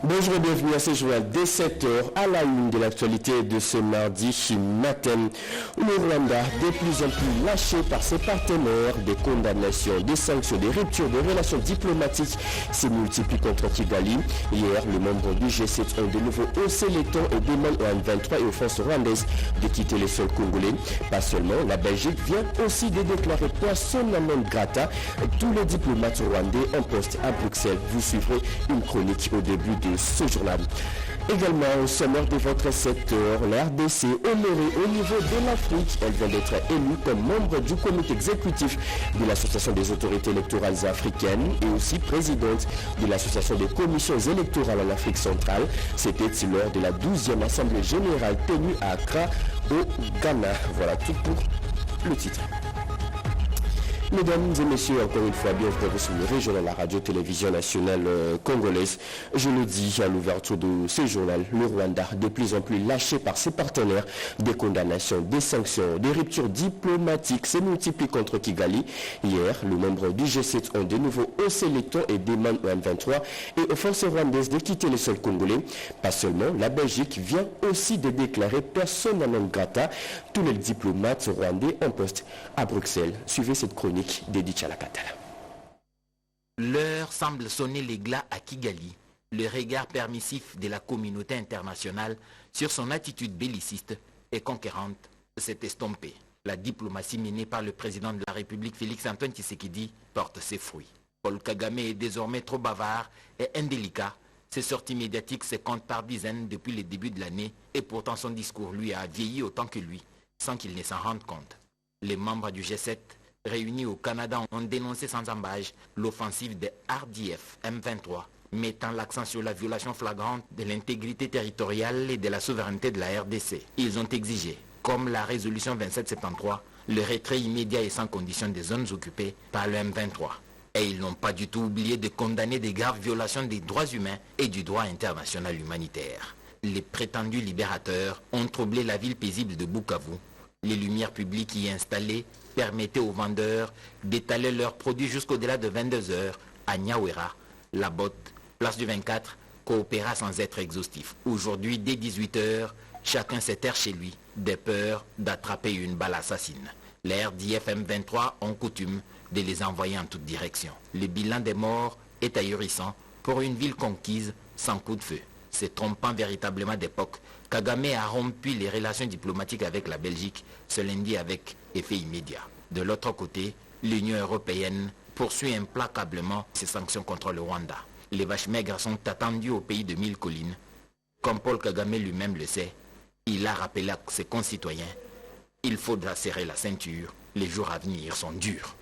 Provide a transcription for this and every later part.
Bonjour et bienvenue à ce journal dès 7h à la une de l'actualité de ce mardi matin. Le Rwanda, de plus en plus lâché par ses partenaires, des condamnations, des sanctions, des ruptures de relations diplomatiques se multiplient contre Kigali. Hier, les membres du G7 ont de nouveau haussé les tons et demandent au M23 et aux forces rwandaises de quitter le sol congolais. Pas seulement, la Belgique vient aussi de déclarer persona non grata tous les diplomates rwandais en poste à Bruxelles. Vous suivrez une chronique au début de ce journal. Également au sommaire de votre secteur, la RDC honorée au niveau de l'Afrique. Elle vient d'être élue comme membre du comité exécutif de l'Association des autorités électorales africaines et aussi présidente de l'Association des commissions électorales en Afrique centrale. C'était lors de la 12e Assemblée générale tenue à Accra au Ghana. Voilà tout pour le titre. Mesdames et messieurs, encore une fois, bienvenue sur le régional, la radio-télévision nationale congolaise. Je le dis à l'ouverture de ce journal, le Rwanda, de plus en plus lâché par ses partenaires, des condamnations, des sanctions, des ruptures diplomatiques se multiplient contre Kigali. Hier, les membres du G7 ont de nouveau haussé les tons et demandent au M23 et aux forces rwandaises de quitter le sol congolais. Pas seulement, la Belgique vient aussi de déclarer persona non grata tous les diplomates rwandais en poste à Bruxelles. Suivez cette chronique. L'heure semble sonner les glas à Kigali. Le regard permissif de la communauté internationale sur son attitude belliciste et conquérante s'est estompé. La diplomatie menée par le président de la République Félix Antoine Tshisekedi porte ses fruits. Paul Kagame est désormais trop bavard et indélicat. Ses sorties médiatiques se comptent par dizaines depuis le début de l'année et pourtant son discours lui a vieilli autant que lui, sans qu'il ne s'en rende compte. Les membres du G7 réunis au Canada ont dénoncé sans embâche l'offensive des RDF M23, mettant l'accent sur la violation flagrante de l'intégrité territoriale et de la souveraineté de la RDC. Ils ont exigé, comme la résolution 2773, le retrait immédiat et sans condition des zones occupées par le M23. Et ils n'ont pas du tout oublié de condamner des graves violations des droits humains et du droit international humanitaire. Les prétendus libérateurs ont troublé la ville paisible de Bukavu. Les lumières publiques y installées permettaient aux vendeurs d'étaler leurs produits jusqu'au-delà de 22 heures à Nyawera. La botte, place du 24, coopéra sans être exhaustif. Aujourd'hui, dès 18 heures, chacun s'éterre chez lui, de peur d'attraper une balle assassine. Les RDF M23 ont coutume de les envoyer en toute direction. Le bilan des morts est ahurissant pour une ville conquise sans coup de feu. Se trompant véritablement d'époque, Kagame a rompu les relations diplomatiques avec la Belgique ce lundi avec effet immédiat. De l'autre côté, l'Union européenne poursuit implacablement ses sanctions contre le Rwanda. Les vaches maigres sont attendues au pays de 1000 collines. Comme Paul Kagame lui-même le sait, il a rappelé à ses concitoyens, il faudra serrer la ceinture, les jours à venir sont durs.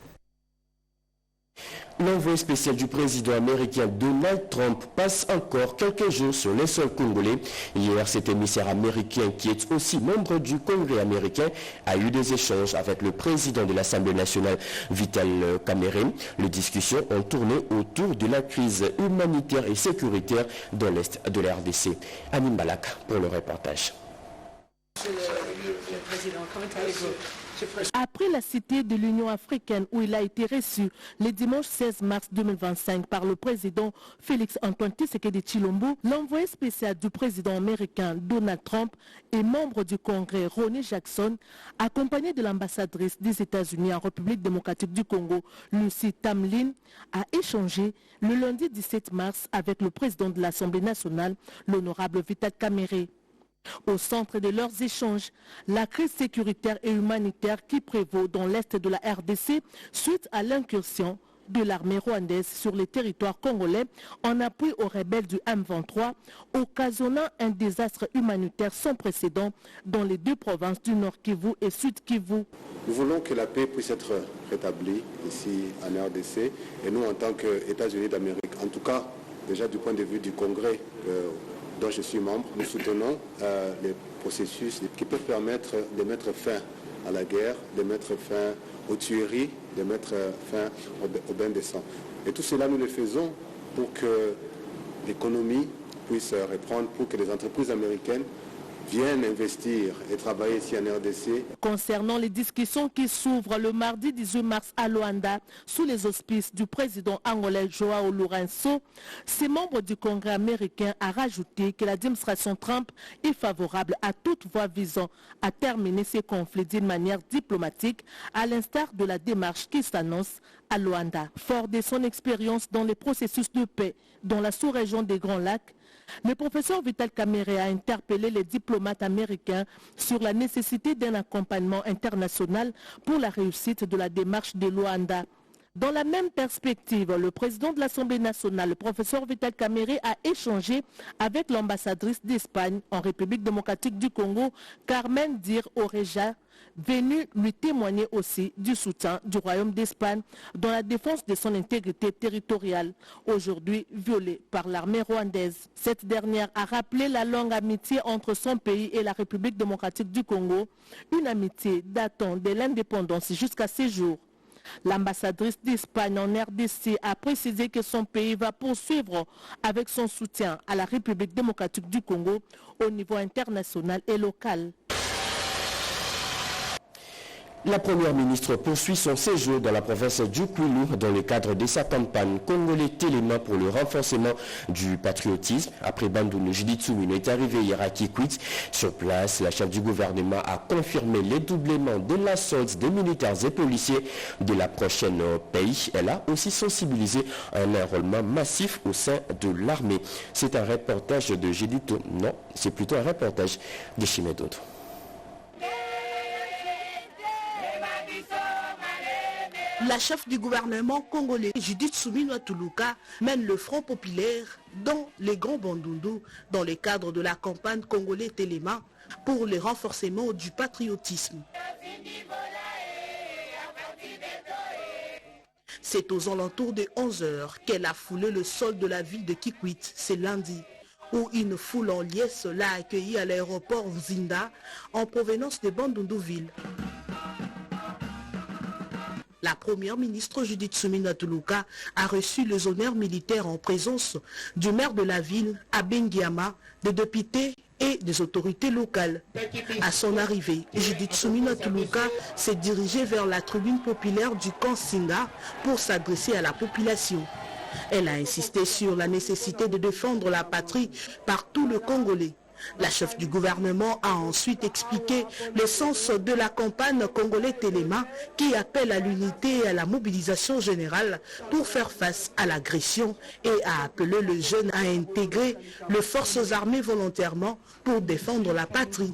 L'envoyé spécial du président américain Donald Trump passe encore quelques jours sur le sol congolais. Hier, cet émissaire américain, qui est aussi membre du Congrès américain, a eu des échanges avec le président de l'Assemblée nationale, Vital Kamerhe. Les discussions ont tourné autour de la crise humanitaire et sécuritaire dans l'Est de la RDC. Amin Balak pour le reportage. Après la cité de l'Union africaine où il a été reçu le dimanche 16 mars 2025 par le président Félix Antoine Tshisekedi Tshilombo, l'envoyé spécial du président américain Donald Trump et membre du Congrès Ronnie Jackson, accompagné de l'ambassadrice des États-Unis en République démocratique du Congo, Lucy Tamlin, a échangé le lundi 17 mars avec le président de l'Assemblée nationale, l'honorable Vital Kamerhe. Au centre de leurs échanges, la crise sécuritaire et humanitaire qui prévaut dans l'est de la RDC suite à l'incursion de l'armée rwandaise sur les territoires congolais en appui aux rebelles du M23, occasionnant un désastre humanitaire sans précédent dans les deux provinces du Nord Kivu et Sud Kivu. Nous voulons que la paix puisse être rétablie ici en RDC et nous en tant qu'États-Unis d'Amérique, en tout cas déjà du point de vue du Congrès dont je suis membre, nous soutenons les processus qui peuvent permettre de mettre fin à la guerre, de mettre fin aux tueries, de mettre fin au bain de sang. Et tout cela, nous le faisons pour que l'économie puisse reprendre, pour que les entreprises américaines viennent investir et travailler ici en RDC. Concernant les discussions qui s'ouvrent le mardi 18 mars à Luanda, sous les auspices du président angolais Joao Lourenço, ces membres du Congrès américain a rajouté que l'administration Trump est favorable à toute voie visant à terminer ces conflits d'une manière diplomatique, à l'instar de la démarche qui s'annonce à Luanda. Fort de son expérience dans les processus de paix dans la sous-région des Grands Lacs, le professeur Vital Kamerhe a interpellé les diplomates américains sur la nécessité d'un accompagnement international pour la réussite de la démarche de Luanda. Dans la même perspective, le président de l'Assemblée nationale, le professeur Vital Kamerhe, a échangé avec l'ambassadrice d'Espagne en République démocratique du Congo, Carmen Dir Oreja, venu lui témoigner aussi du soutien du Royaume d'Espagne dans la défense de son intégrité territoriale, aujourd'hui violée par l'armée rwandaise. Cette dernière a rappelé la longue amitié entre son pays et la République démocratique du Congo, une amitié datant de l'indépendance jusqu'à ces jours. L'ambassadrice d'Espagne en RDC a précisé que son pays va poursuivre avec son soutien à la République démocratique du Congo au niveau international et local. La première ministre poursuit son séjour dans la province du Kwilu dans le cadre de sa campagne Congolais Téléma pour le renforcement du patriotisme. Après Bandundu, Judith Soumino est arrivée hier à Kikwit. Sur place, la chef du gouvernement a confirmé le doublement de la solde des militaires et policiers de la prochaine pays. Elle a aussi sensibilisé un enrôlement massif au sein de l'armée. C'est un reportage de Judith. Non, c'est plutôt un reportage de Chimedodo. La chef du gouvernement congolais, Judith Soumino Tuluka, mène le Front populaire dans les Grands Bandundu dans le cadre de la campagne Congolais Téléma pour le renforcement du patriotisme. C'est aux alentours de 11 h qu'elle a foulé le sol de la ville de Kikwit, c'est lundi, où une foule en liesse l'a accueilli à l'aéroport Zinda en provenance de Bandundu-ville. La première ministre Judith Soumino Tuluka a reçu les honneurs militaires en présence du maire de la ville, Abengiama, des députés et des autorités locales. À son arrivée, Judith Soumino Tuluka s'est dirigée vers la tribune populaire du camp Singa pour s'adresser à la population. Elle a insisté sur la nécessité de défendre la patrie par tout le Congolais. La chef du gouvernement a ensuite expliqué le sens de la campagne Congolais Téléma qui appelle à l'unité et à la mobilisation générale pour faire face à l'agression et a appelé les jeunes à intégrer les forces armées volontairement pour défendre la patrie.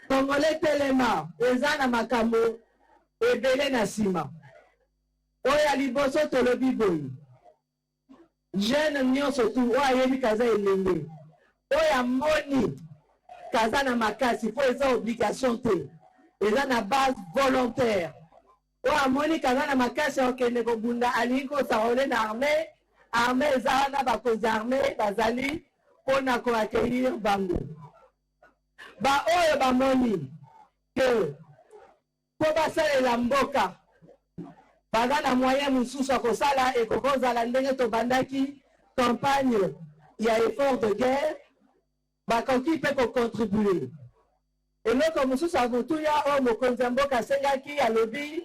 Congolais Téléma, ezana makambo, ebele na sima. Oya liboso tolobi boyi. Jeune nyonso tu, oya yebi kaza elenge. Oya moni, kaza na makasi, po eza obligation te. Eza na base volontaire. Oya moni kaza na makasi okende kobunda alingi kosarole na armée. Armée eza na bakozi armée, bazali, pona ko accueillir bango. Ba oyo bamoni ke po basalela mboka baza na moyen mosusu ya kosala ekokozala ndenge tobandaki campagne ya effort de guerre bakoki mpe kocontribue. Eloko mosusu ya motuya oyo mokonzi ya mboka asengaki alobi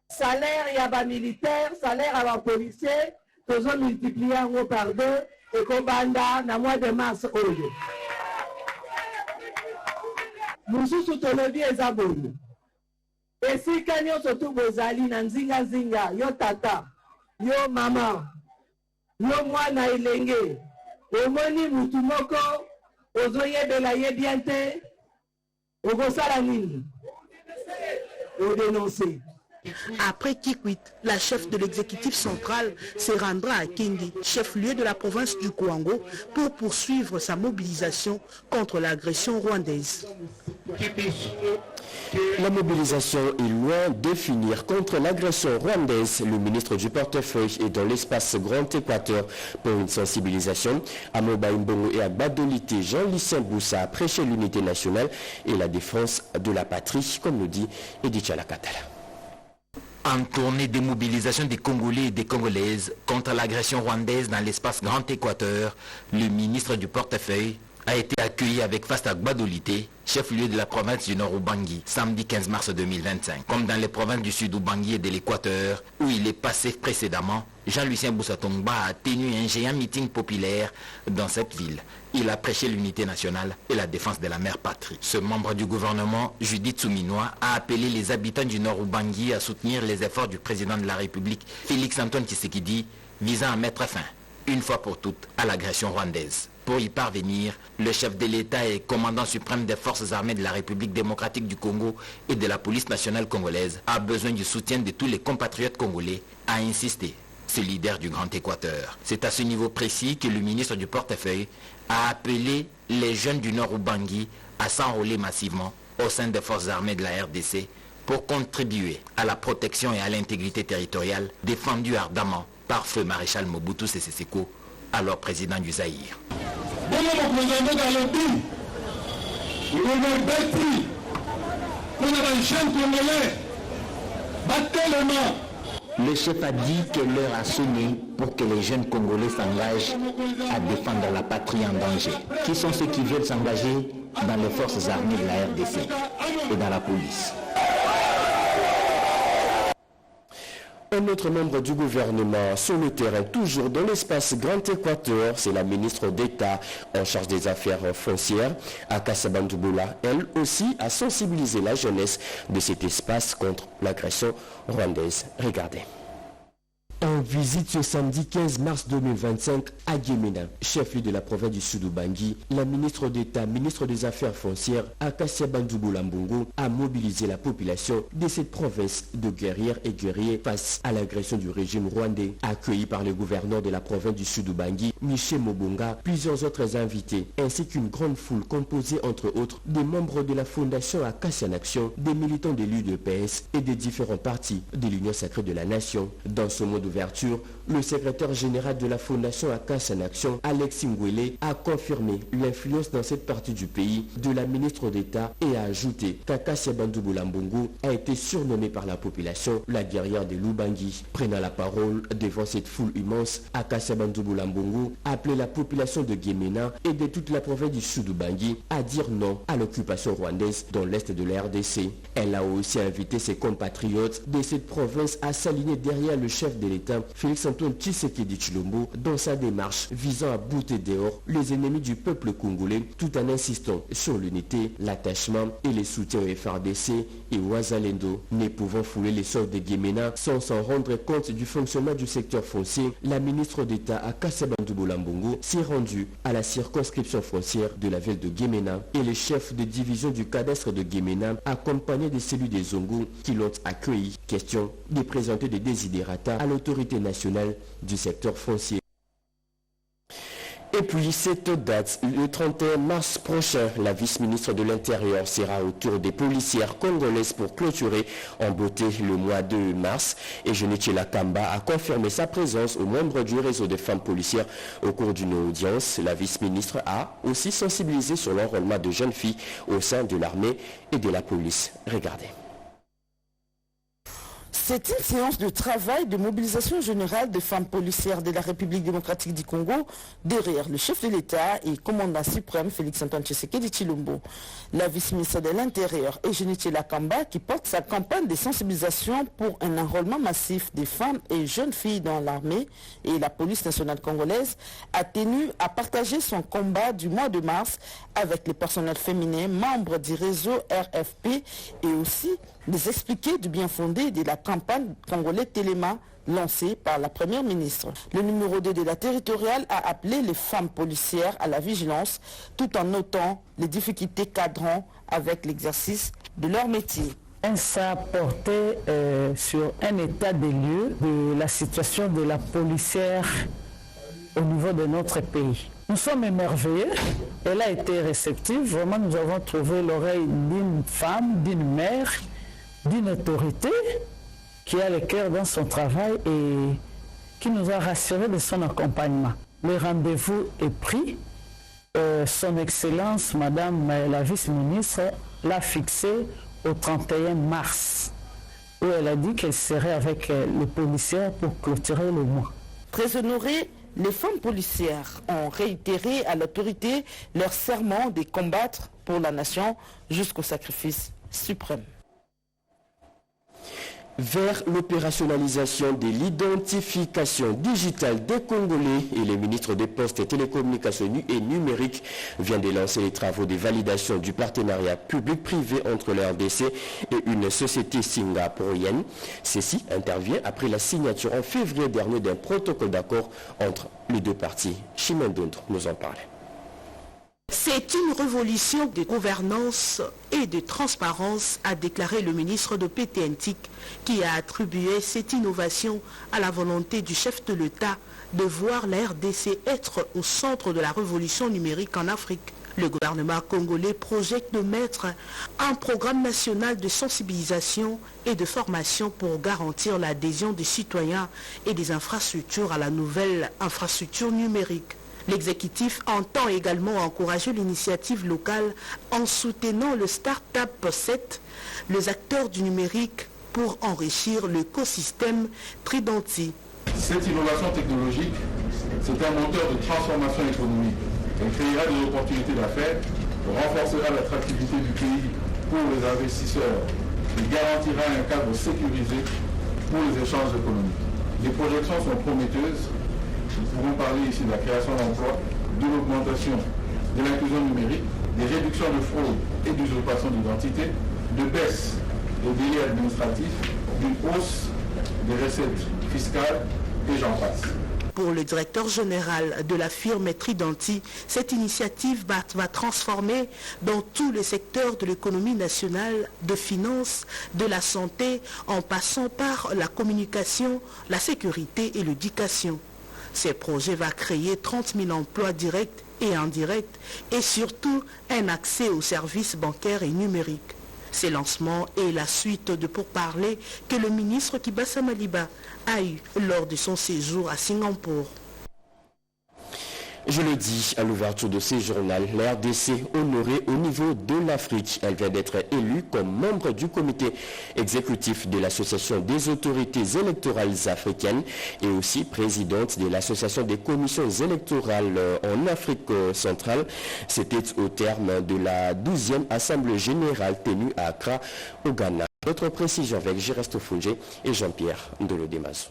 salaire ya bamilitaire, salaire ya bapolisier tozomultiplie yango par 2 ekobanda na mois de mars oyo. Mususu tolobi eza boye. Esika nyonso tu bozali na nzinga yo tata, yo mama, yo mwana elenge. Omoni mutu moko ozoyebela ye bien te, okosala nini? Odénoncer. Après Kikwit, la chef de l'exécutif central se rendra à Kingi, chef-lieu de la province du Kwango, pour poursuivre sa mobilisation contre l'agression rwandaise. La mobilisation est loin de finir contre l'agression rwandaise. Le ministre du portefeuille est dans l'espace Grand Équateur pour une sensibilisation. À Moba Mbongo et à Badolité, Jean-Lucien Boussa a prêché l'unité nationale et la défense de la patrie, comme nous dit Edith Chalakatala. En tournée de mobilisation des Congolais et des Congolaises contre l'agression rwandaise dans l'espace Grand Équateur, le ministre du portefeuille a été accueilli avec faste à Badolité, chef-lieu de la province du Nord Ubangi, samedi 15 mars 2025. Comme dans les provinces du Sud Ubangi et de l'Équateur, où il est passé précédemment, Jean-Lucien Boussa-Tongba a tenu un géant meeting populaire dans cette ville. Il a prêché l'unité nationale et la défense de la mère patrie. Ce membre du gouvernement, Judith Souminois, a appelé les habitants du Nord Ubangi à soutenir les efforts du président de la République, Félix Antoine Tshisekedi, visant à mettre fin, une fois pour toutes, à l'agression rwandaise. Pour y parvenir, le chef de l'État et commandant suprême des forces armées de la République démocratique du Congo et de la police nationale congolaise a besoin du soutien de tous les compatriotes congolais, a insisté ce leader du Grand Équateur. C'est à ce niveau précis que le ministre du portefeuille a appelé les jeunes du Nord Ubangi à s'enrôler massivement au sein des forces armées de la RDC pour contribuer à la protection et à l'intégrité territoriale défendue ardemment par feu maréchal Mobutu Sese Seko, alors président du Zaïre. Le chef a dit que l'heure a sonné pour que les jeunes Congolais s'engagent à défendre la patrie en danger. Qui sont ceux qui veulent s'engager dans les forces armées de la RDC et dans la police? Un autre membre du gouvernement sur le terrain, toujours dans l'espace Grand Équateur, c'est la ministre d'État en charge des affaires foncières, Akassa Bandouboula. Elle aussi a sensibilisé la jeunesse de cet espace contre l'agression rwandaise. Regardez. En visite ce samedi 15 mars 2025 à Guémena, chef-lieu de la province du Sud-Ubangi, la ministre d'État, ministre des Affaires foncières, Akassa Bandouboula Mbongo, a mobilisé la population de cette province de guerrières et guerriers face à l'agression du régime rwandais. Accueilli par le gouverneur de la province du Sud-Ubangi, Michel Mobonga, plusieurs autres invités, ainsi qu'une grande foule composée entre autres des membres de la fondation Akassa en Action, des militants de l'UDPS et des différents partis de l'Union sacrée de la nation. Dans ce mot d'ouverture, le secrétaire général de la fondation Akassa en Action, Alexis Ngwele, a confirmé l'influence dans cette partie du pays de la ministre d'État et a ajouté qu'Akassa Bandouboula Mbongo a été surnommée par la population la guerrière de l'Ubangi. Prenant la parole devant cette foule immense, Akassa Bandouboula Mbongo a appelé la population de Guémena et de toute la province du Sud-Ubangi à dire non à l'occupation rwandaise dans l'est de la RDC. Elle a aussi invité ses compatriotes de cette province à s'aligner derrière le chef de l'État, Félix Antoine Tshisekedi Tshilombo, dans sa démarche visant à bouter dehors les ennemis du peuple congolais, tout en insistant sur l'unité, l'attachement et les soutiens au FRDC et au Wazalendo. Ne pouvant fouler les sols de Guémena sans s'en rendre compte du fonctionnement du secteur foncier, la ministre d'État Akassa Bandouboula Mbongo s'est rendue à la circonscription foncière de la ville de Guémena et les chefs de division du cadastre de Guémena, accompagnés des cellules des Zongo qui l'ont accueilli. Question de présenter des désidérata à l'autorité nationale du secteur foncier. Et puis cette date, le 31 mars prochain, la vice-ministre de l'Intérieur sera au tour des policières congolaises pour clôturer en beauté le mois de mars. Et Jeanette Kamba a confirmé sa présence aux membres du réseau des femmes policières au cours d'une audience. La vice-ministre a aussi sensibilisé sur l'enrôlement de jeunes filles au sein de l'armée et de la police. Regardez. C'est une séance de travail de mobilisation générale des femmes policières de la République démocratique du Congo derrière le chef de l'État et commandant suprême Félix Antoine Tshisekedi Tshilombo. La vice-ministre de l'Intérieur, Jeanette Kamba, qui porte sa campagne de sensibilisation pour un enrôlement massif des femmes et jeunes filles dans l'armée et la police nationale congolaise, a tenu à partager son combat du mois de mars avec les personnels féminins membres du réseau RFP et aussi les expliquer du bien fondé de la campagne congolais Téléma lancée par la première ministre. Le numéro 2 de la territoriale a appelé les femmes policières à la vigilance tout en notant les difficultés cadrant avec l'exercice de leur métier. Ça a porté sur un état des lieux de la situation de la policière au niveau de notre pays. Nous sommes émerveillés. Elle a été réceptive. Vraiment, nous avons trouvé l'oreille d'une femme, d'une mère, d'une autorité qui a le cœur dans son travail et qui nous a rassurés de son accompagnement. Le rendez-vous est pris. Son Excellence, Madame la vice-ministre, l'a fixé au 31 mars, où elle a dit qu'elle serait avec les policiers pour clôturer le mois. Très honorées, les femmes policières ont réitéré à l'autorité leur serment de combattre pour la nation jusqu'au sacrifice suprême. Vers l'opérationnalisation de l'identification digitale des Congolais et les ministres des Postes et Télécommunications et Numériques vient de lancer les travaux de validation du partenariat public-privé entre le RDC et une société singapourienne. Ceci intervient après la signature en février dernier d'un protocole d'accord entre les deux parties. Chimène Dondre nous en parle. C'est une révolution de gouvernance et de transparence, a déclaré le ministre de PTNTIC, qui a attribué cette innovation à la volonté du chef de l'État de voir la RDC être au centre de la révolution numérique en Afrique. Le gouvernement congolais projette de mettre un programme national de sensibilisation et de formation pour garantir l'adhésion des citoyens et des infrastructures à la nouvelle infrastructure numérique. L'exécutif entend également encourager l'initiative locale en soutenant le Start-up 7, les acteurs du numérique, pour enrichir l'écosystème Tridanti. Cette innovation technologique, c'est un moteur de transformation économique. Elle créera des opportunités d'affaires, renforcera l'attractivité du pays pour les investisseurs et garantira un cadre sécurisé pour les échanges économiques. Les projections sont prometteuses. Nous pouvons parler ici de la création d'emplois, de l'augmentation de l'inclusion numérique, des réductions de fraude et d'usurpation d'identité, de baisse des délais administratifs, d'une hausse des recettes fiscales et j'en passe. Pour le directeur général de la firme Tridanti, cette initiative va transformer dans tous les secteurs de l'économie nationale, de finances, de la santé, en passant par la communication, la sécurité et l'éducation. Ces projets vont créer 30 000 emplois directs et indirects et surtout un accès aux services bancaires et numériques. Ces lancements est la suite de pourparlers que le ministre Kibasa Maliba a eu lors de son séjour à Singapour. Je le dis à l'ouverture de ce journal, la RDC honorée au niveau de l'Afrique. Elle vient d'être élue comme membre du comité exécutif de l'Association des autorités électorales africaines et aussi présidente de l'Association des commissions électorales en Afrique centrale. C'était au terme de la 12e Assemblée générale tenue à Accra, au Ghana. D'autres précisions avec Giresto Fungé et Jean-Pierre Ndelodemazo.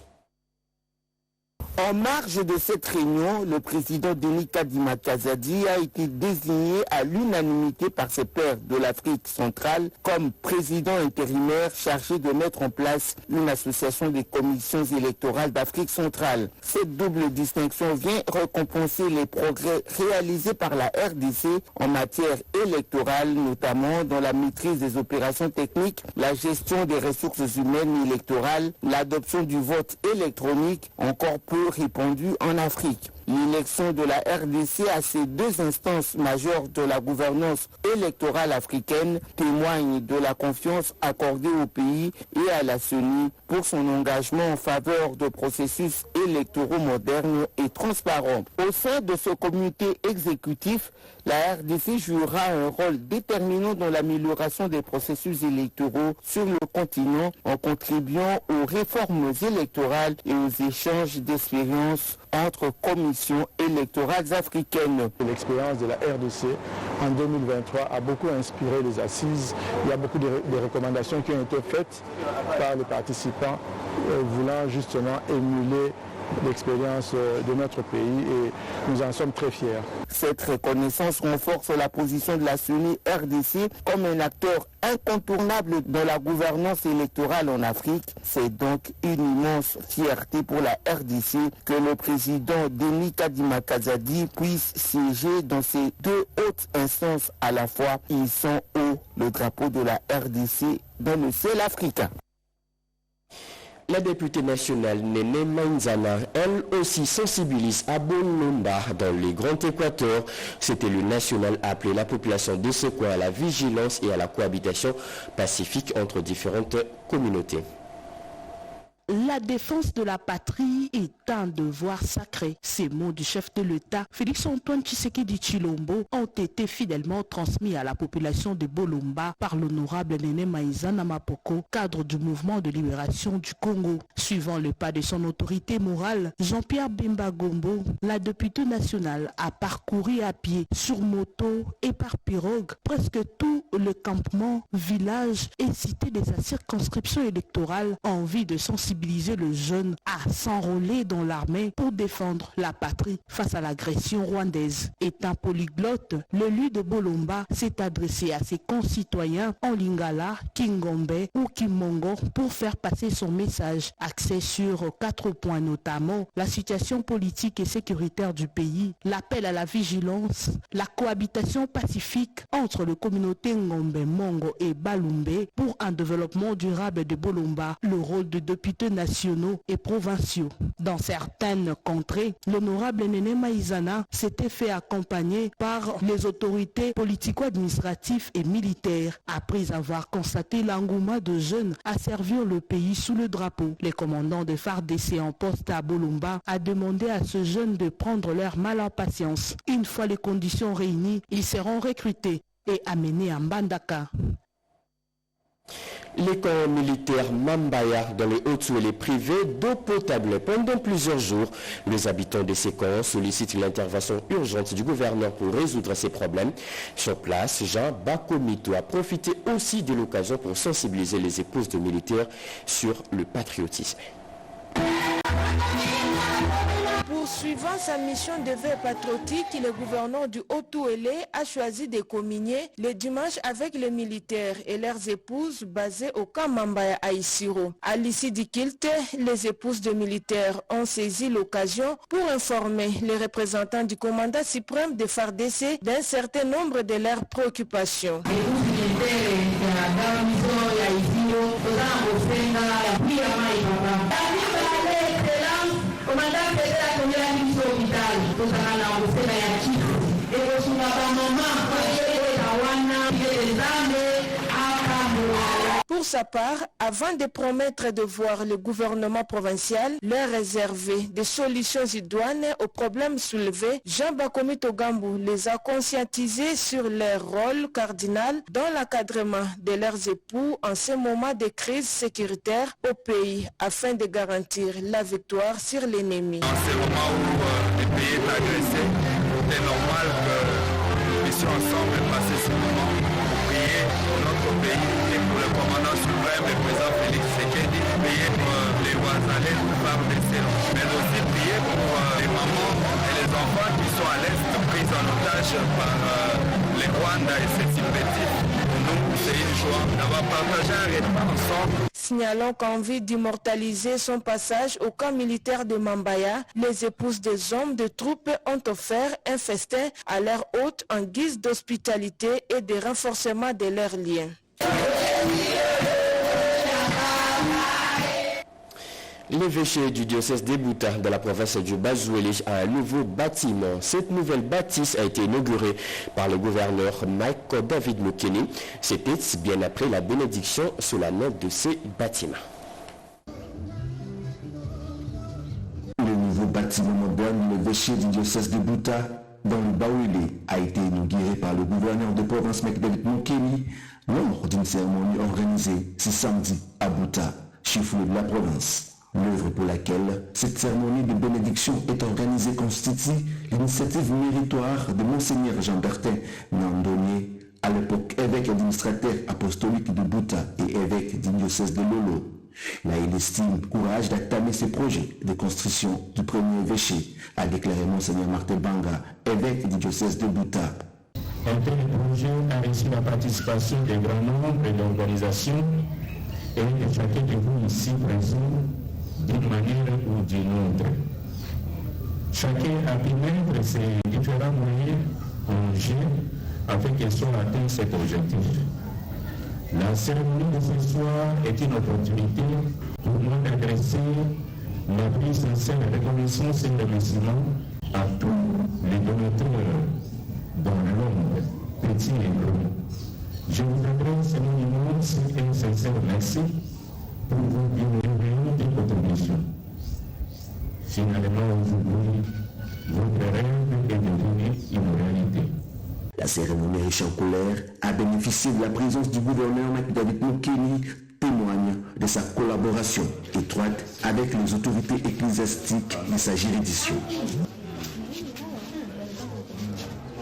En marge de cette réunion, le président Denis Kadima Kazadi a été désigné à l'unanimité par ses pairs de l'Afrique centrale comme président intérimaire chargé de mettre en place une association des commissions électorales d'Afrique centrale. Cette double distinction vient récompenser les progrès réalisés par la RDC en matière électorale, notamment dans la maîtrise des opérations techniques, la gestion des ressources humaines électorales, l'adoption du vote électronique, encore peu répandu en Afrique. L'élection de la RDC à ces deux instances majeures de la gouvernance électorale africaine témoigne de la confiance accordée au pays et à la CENI pour son engagement en faveur de processus électoraux modernes et transparents. Au sein de ce comité exécutif, la RDC jouera un rôle déterminant dans l'amélioration des processus électoraux sur le continent en contribuant aux réformes électorales et aux échanges d'expériences entre commissions électorales africaines. L'expérience de la RDC en 2023 a beaucoup inspiré les assises. Il y a beaucoup de recommandations qui ont été faites par les participants voulant justement émuler l'expérience de notre pays et nous en sommes très fiers. Cette reconnaissance renforce la position de la CENI RDC comme un acteur incontournable dans la gouvernance électorale en Afrique. C'est donc une immense fierté pour la RDC que le président Denis Kadima Kazadi puisse siéger dans ces deux hautes instances à la fois. Ils sont haut le drapeau de la RDC dans le ciel africain. La députée nationale Néné Mainzana, elle aussi sensibilise à Bolomba dans les Grands Équateurs. C'était le national a appelé la population de ce coin à la vigilance et à la cohabitation pacifique entre différentes communautés. La défense de la patrie est un devoir sacré. Ces mots du chef de l'État, Félix-Antoine Tshisekedi Tshilombo, ont été fidèlement transmis à la population de Bolomba par l'honorable Néné Maïzana Mapoko, cadre du mouvement de libération du Congo. Suivant le pas de son autorité morale, Jean-Pierre Bemba Gombo, la députée nationale, a parcouru à pied, sur moto et par pirogue presque tout le campement, village et cité de sa circonscription électorale en vue de sensibiliser le jeune à s'enrôler dans l'armée pour défendre la patrie face à l'agression rwandaise. Étant polyglotte, l'élu de Bolomba s'est adressé à ses concitoyens en lingala, kingombe ou kimongo pour faire passer son message axé sur 4 points, notamment la situation politique et sécuritaire du pays, l'appel à la vigilance, la cohabitation pacifique entre les communautés Ngombe, Mongo et Balumbe pour un développement durable de Bolomba, le rôle de député nationaux et provinciaux. Dans certaines contrées, l'honorable Néné Maïzana s'était fait accompagner par les autorités politico-administratives et militaires. Après avoir constaté l'engouement de jeunes à servir le pays sous le drapeau, le commandant de FARDC en poste à Bolomba a demandé à ce jeune de prendre leur mal en patience. Une fois les conditions réunies, ils seront recrutés et amenés à Mbandaka. Les camps militaires Mambaya dans les Hauts-Touélé privés d'eau potable. Pendant plusieurs jours, les habitants de ces camps sollicitent l'intervention urgente du gouverneur pour résoudre ces problèmes. Sur place, Jean Bakomito a profité aussi de l'occasion pour sensibiliser les épouses de militaires sur le patriotisme. Poursuivant sa mission de veille patriotique, le gouverneur du Haut-Touélé a choisi de communier le dimanche avec les militaires et leurs épouses basées au camp Mambaya à Isiro. À l'issue du culte, les épouses de militaires ont saisi l'occasion pour informer les représentants du commandant suprême de FARDC d'un certain nombre de leurs préoccupations. Pour sa part, avant de promettre de voir le gouvernement provincial leur réserver des solutions idoines aux problèmes soulevés, Jean Bakomito Gambou les a conscientisés sur leur rôle cardinal dans l'encadrement de leurs époux en ces moments de crise sécuritaire au pays afin de garantir la victoire sur l'ennemi. En ce moment où le pays est agressé, c'est normal que nous puissions ensemble passer ce moment pour prier pour notre pays et pour le commandant suprême, le président Félix Tshisekedi, prier pour les Ouazalais, FARDC, mais aussi prier pour les mamans et les enfants qui sont à l'Est pris en otage par les Rwandais et ses sympathiques. Pour nous, c'est une joie d'avoir partagé un repas ensemble. Signalons qu'en vue d'immortaliser son passage au camp militaire de Mambaya, les épouses des hommes de troupes ont offert un festin à leur hôte en guise d'hospitalité et de renforcement de leurs liens. L'évêché du diocèse de Bouta de la province du Bas-Ouélé a un nouveau bâtiment. Cette nouvelle bâtisse a été inaugurée par le gouverneur Mike David Mokeni. C'était bien après la bénédiction solennelle de ces bâtiments. Le nouveau bâtiment moderne de l'évêché du diocèse de Bouta dans le Bas-Ouélé a été inauguré par le gouverneur de province Mike David Mokeni lors d'une cérémonie organisée ce samedi à Bouta, chef-lieu de la province. L'œuvre pour laquelle cette cérémonie de bénédiction est organisée constitue l'initiative méritoire de Monseigneur Jean-Bertin Nandonier, à l'époque évêque administrateur apostolique de Bouta et évêque du diocèse de Lolo. Il a eu l'estime, courage d'entamer ce projet de construction du premier évêché, a déclaré Monseigneur Martin Banga, évêque du diocèse de Bouta. Un tel projet a reçu la participation de grands nombres d'organisations et de chacun de vous ici présent d'une manière ou d'une autre. Chacun a pu mettre ses différents moyens en jeu afin qu'ils soient atteints cet objectif. La cérémonie de ce soir est une opportunité Pour m'adresser ma plus sincère reconnaissance et remerciement à tous les donateurs dans l'ombre, petits et gros. Je vous adresse mon immense et sincère merci pour vos bienveillantes contributions. Finalement, aujourd'hui, votre rêve est devenu une réalité. La cérémonie riche en colère a bénéficié de la présence du gouverneur Maître David Mokeni, témoigne de sa collaboration étroite avec les autorités ecclésiastiques de sa juridiction.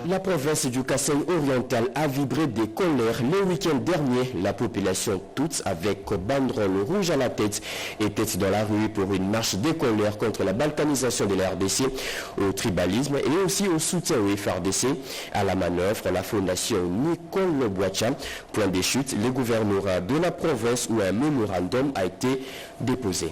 La province du Kasaï oriental a vibré des colères le week-end dernier. La population toute, avec banderole rouge à la tête, était dans la rue pour une marche des colères contre la balkanisation de la RDC, au tribalisme et aussi au soutien au FRDC. À la manœuvre, la fondation Nicole Boacha, point des chutes, le gouvernorat de la province où un mémorandum a été déposé.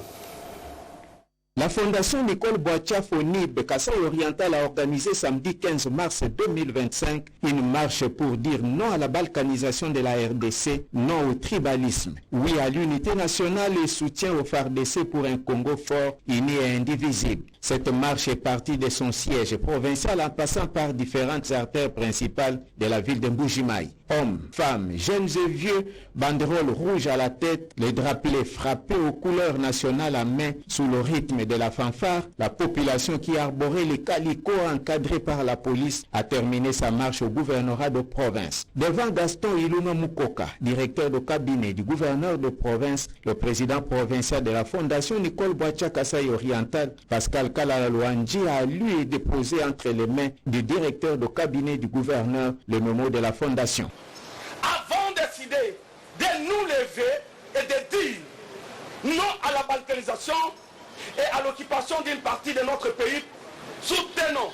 La fondation Nicole Boacha FONIB Kasaï Oriental a organisé samedi 15 mars 2025 une marche pour dire non à la balkanisation de la RDC, non au tribalisme, oui à l'unité nationale et soutien au FARDC pour un Congo fort, uni et indivisible. Cette marche est partie de son siège provincial en passant par différentes artères principales de la ville de Mbujimaï. Hommes, femmes, jeunes et vieux, banderoles rouges à la tête, les drapelés frappés aux couleurs nationales à main sous le rythme de la fanfare, la population qui arborait les calicots encadrés par la police a terminé sa marche au gouvernorat de province. Devant Gaston Ilunga Mukoka, directeur de cabinet du gouverneur de province, le président provincial de la fondation Nicole Boacha Kasaï Oriental, Pascal Kalala Luanji, a lui déposé entre les mains du directeur de cabinet du gouverneur le mémo de la fondation. Avons décidé de nous lever et de dire non à la balkanisation et à l'occupation d'une partie de notre pays. Soutenons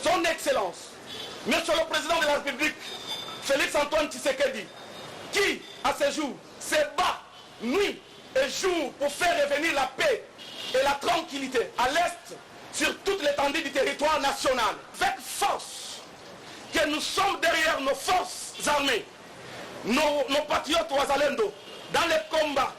son Excellence, Monsieur le Président de la République, Félix Antoine Tshisekedi, qui, à ce jour, se bat nuit et jour pour faire revenir la paix et la tranquillité à l'Est sur toute l'étendue du territoire national. Avec force, que nous sommes derrière nos forces armées, nos patriotes Ouazalendo, dans les combats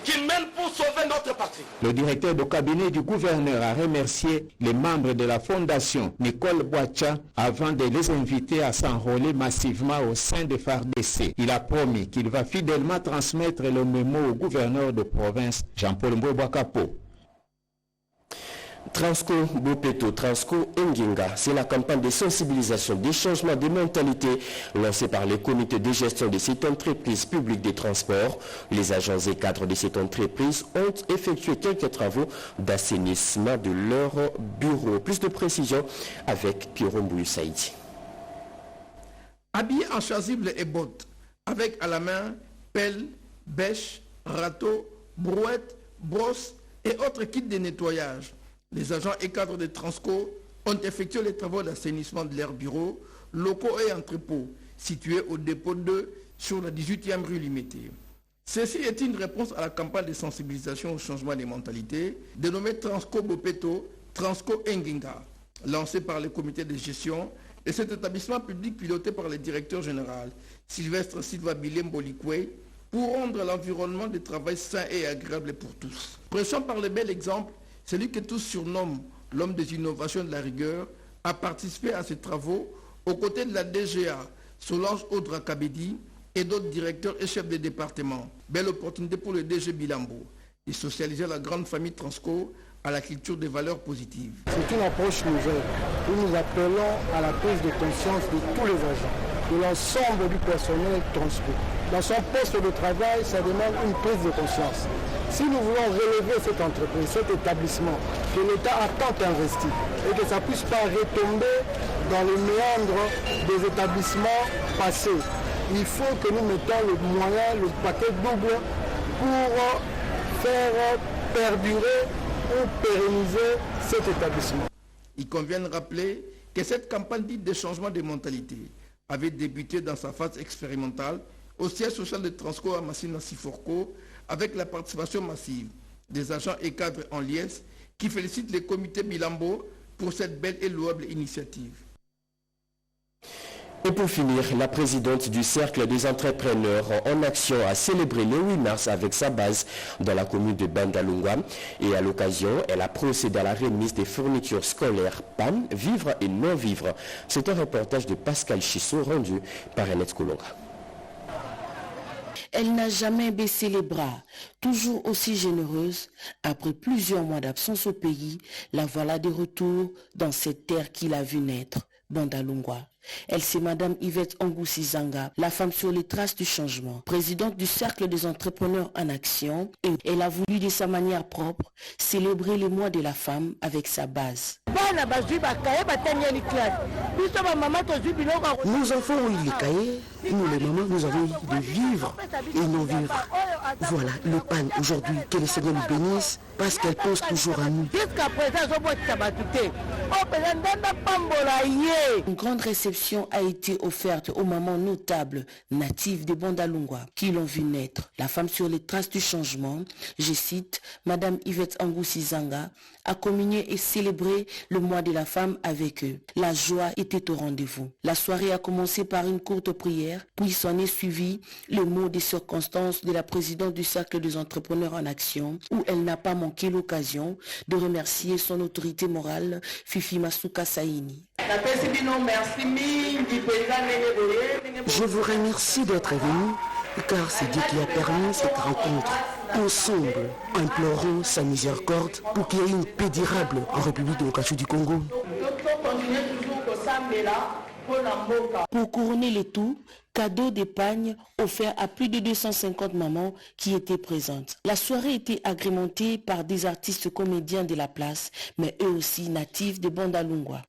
qui mènent pour sauver notre patrie. Le directeur de cabinet du gouverneur a remercié les membres de la fondation Nicole Boacha avant de les inviter à s'enrôler massivement au sein de FARDC. Il a promis qu'il va fidèlement transmettre le mémo au gouverneur de province, Jean-Paul Mbouabouakapo. Transco Bopeto, Transco Nginga, c'est la campagne de sensibilisation des changements de mentalité lancée par les comités de gestion de cette entreprise publique des transports. Les agents et cadres de cette entreprise ont effectué quelques travaux d'assainissement de leur bureau. Plus de précisions avec Pierre Mbouyu Saïdi. Habillés en chasuble et bottes, avec à la main pelle, bêche, râteau, brouette, brosse et autres kits de nettoyage, les agents et cadres de Transco ont effectué les travaux d'assainissement de leurs bureaux, locaux et entrepôts situés au dépôt 2 sur la 18e rue Limité. Ceci est une réponse à la campagne de sensibilisation au changement des mentalités dénommée Transco Bopeto, Transco Nginga, lancée par le comité de gestion et cet établissement public piloté par le directeur général Sylvestre Silva Bilembolikwe pour rendre l'environnement de travail sain et agréable pour tous. Prêchant par le bel exemple, celui que tous surnomment l'homme des innovations de la rigueur a participé à ces travaux aux côtés de la DGA, Solange Audra Kabedi et d'autres directeurs et chefs de département. Belle opportunité pour le DG Bilambo de socialiser la grande famille Transco à la culture des valeurs positives. C'est une approche nouvelle où nous appelons à la prise de conscience de tous les agents, de l'ensemble du personnel Transco. Dans son poste de travail, ça demande une prise de conscience. Si nous voulons relever cette entreprise, cet établissement, que l'État a tant investi et que ça ne puisse pas retomber dans les méandres des établissements passés, il faut que nous mettions le moyen, le paquet double pour faire perdurer ou pérenniser cet établissement. Il convient de rappeler que cette campagne dite de changement de mentalité avait débuté dans sa phase expérimentale au siège social de Transco à Massina-Siforco avec la participation massive des agents et cadres en liesse qui félicitent le comité Bilambo pour cette belle et louable initiative. Et pour finir, la présidente du Cercle des entrepreneurs en action a célébré le 8 mars avec sa base dans la commune de Bandalungwa. Et à l'occasion, elle a procédé à la remise des fournitures scolaires PAN, vivre et non-vivre. C'est un reportage de Pascal Chissot rendu par Annette Kolonga. Elle n'a jamais baissé les bras, toujours aussi généreuse. Après plusieurs mois d'absence au pays, la voilà de retour dans cette terre qu'il a vue naître, Bandalungwa. Elle, c'est Madame Yvette Angoussi-Zanga, la femme sur les traces du changement, présidente du Cercle des entrepreneurs en action, et elle a voulu de sa manière propre célébrer le mois de la femme avec sa base. Nous enfants ont eu les cahiers, nous les mamans, nous avons eu de vivre et non vivre. Voilà le pan aujourd'hui, que le Seigneur nous bénisse, parce qu'elle pense toujours à nous. Une grande réception a été offerte aux mamans notables natives de Bandalungwa qui l'ont vu naître. La femme sur les traces du changement, je cite, Madame Yvette Angoussi-Zanga, a communié et célébré le mois de la femme avec eux. La joie était au rendez-vous. La soirée a commencé par une courte prière, puis s'en est suivi le mot des circonstances de la présidente du Cercle des entrepreneurs en action, où elle n'a pas manqué l'occasion de remercier son autorité morale, Fifi Masuka Saini. Je vous remercie d'être venu, car c'est Dieu qui a permis cette rencontre. Ensemble, implorons sa miséricorde pour qu'il y ait une paix durable en République démocratique du Congo. Pour couronner le tout, cadeau d'épargne offert à plus de 250 mamans qui étaient présentes. La soirée était agrémentée par des artistes comédiens de la place, mais eux aussi natifs de Bandalungwa.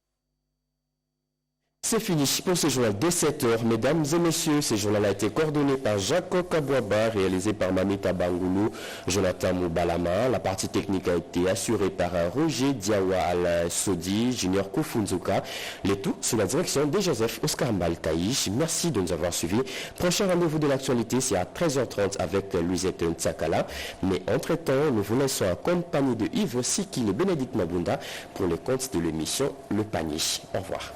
C'est fini pour ce journal de 7h. Mesdames et messieurs, ce journal a été coordonné par Jacob Kabouaba, réalisé par Mamita Bangoulou, Jonathan Moubalama. La partie technique a été assurée par Roger Diawa Al-Sodi, Junior Koufounzouka. Le tout sous la direction de Joseph Oscar Malkaïch. Merci de nous avoir suivis. Prochain rendez-vous de l'actualité, c'est à 13h30 avec Louisette Ntsakala. Mais entre-temps, nous vous laissons en compagnie de Yves Siki et Bénédicte Mabunda pour les comptes de l'émission Le Panier. Au revoir.